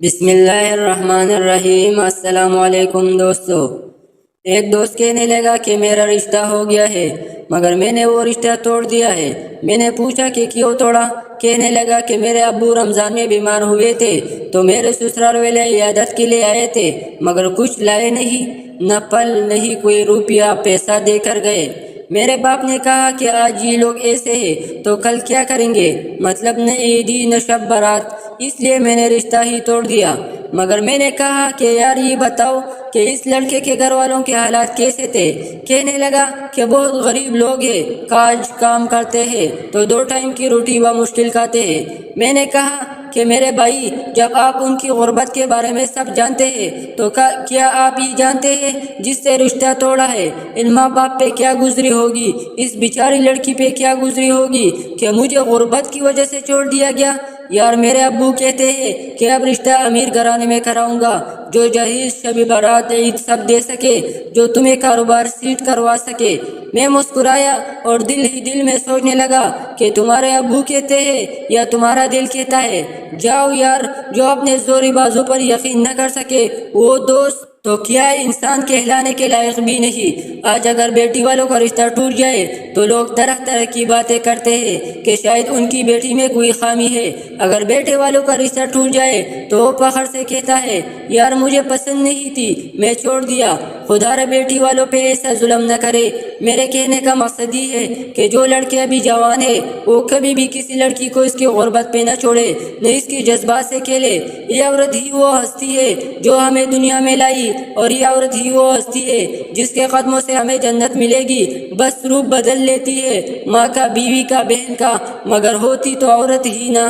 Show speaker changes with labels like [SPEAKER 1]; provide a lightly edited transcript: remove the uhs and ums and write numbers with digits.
[SPEAKER 1] بسم اللہ الرحمن الرحیم۔ السلام علیکم دوستو۔ ایک دوست کہنے لگا کہ میرا رشتہ ہو گیا ہے مگر میں نے وہ رشتہ توڑ دیا ہے۔ میں نے پوچھا کہ کیوں توڑا؟ کہنے لگا کہ میرے ابو رمضان میں بیمار ہوئے تھے تو میرے سسرال والے عیادت کے لیے آئے تھے مگر کچھ لائے نہیں، نہ پھل نہیں کوئی روپیہ پیسہ دے کر گئے۔ میرے باپ نے کہا کہ آج یہ لوگ ایسے ہیں تو کل کیا کریں گے، مطلب نہ عیدی نہ شب برات، اس لیے میں نے رشتہ ہی توڑ دیا۔ مگر میں نے کہا کہ یار یہ بتاؤ کہ اس لڑکے کے گھر والوں کے حالات کیسے تھے؟ کہنے لگا کہ بہت غریب لوگ ہیں، کاج کام کرتے ہیں تو 2 ٹائم کی روٹی بمشکل کھاتے ہیں۔ میں نے کہا کہ میرے بھائی، جب آپ ان کی غربت کے بارے میں سب جانتے ہیں تو کیا آپ یہ جانتے ہیں جس سے رشتہ توڑا ہے ان ماں باپ پہ کیا گزری ہوگی، اس بیچاری لڑکی پہ کیا گزری ہوگی کہ مجھے غربت کی وجہ سے چھوڑ دیا گیا؟ یار میرے ابو کہتے ہیں کہ اب رشتہ امیر گھرانے میں کراؤں گا جو جہیز شب برات عید سب دے سکے، جو تمہیں کاروبار سیٹ کروا سکے۔ میں مسکرایا اور دل ہی دل میں سوچنے لگا کہ تمہارے ابو کہتے ہیں یا تمہارا دل کہتا ہے؟ جاؤ یار، جو اپنے زوری بازو پر یقین نہ کر سکے وہ دوست تو کیا انسان کہلانے کے لائق بھی نہیں۔ آج اگر بیٹی والوں کا رشتہ ٹوٹ جائے تو لوگ طرح طرح کی باتیں کرتے ہیں کہ شاید ان کی بیٹی میں کوئی خامی ہے۔ اگر بیٹے والوں کا رشتہ ٹوٹ جائے تو وہ فخر سے کہتا ہے یار مجھے پسند نہیں تھی میں چھوڑ دیا۔ خدا را بیٹی والوں پہ ایسا ظلم نہ کرے۔ میرے کہنے کا مقصد یہ ہے کہ جو لڑکے ابھی جوان ہے وہ کبھی بھی کسی لڑکی کو اس کی غربت پہ نہ چھوڑے، نہ اس کی جذبات سے کھیلے۔ یہ عورت ہی وہ ہستی ہے جو ہمیں دنیا میں لائی، اور یہ عورت ہی وہ ہستی ہے جس کے قدموں سے ہمیں جنت ملے گی۔ بس روپ بدل لیتی ہے ماں کا، بیوی کا، بہن کا، مگر ہوتی تو عورت ہی نہ۔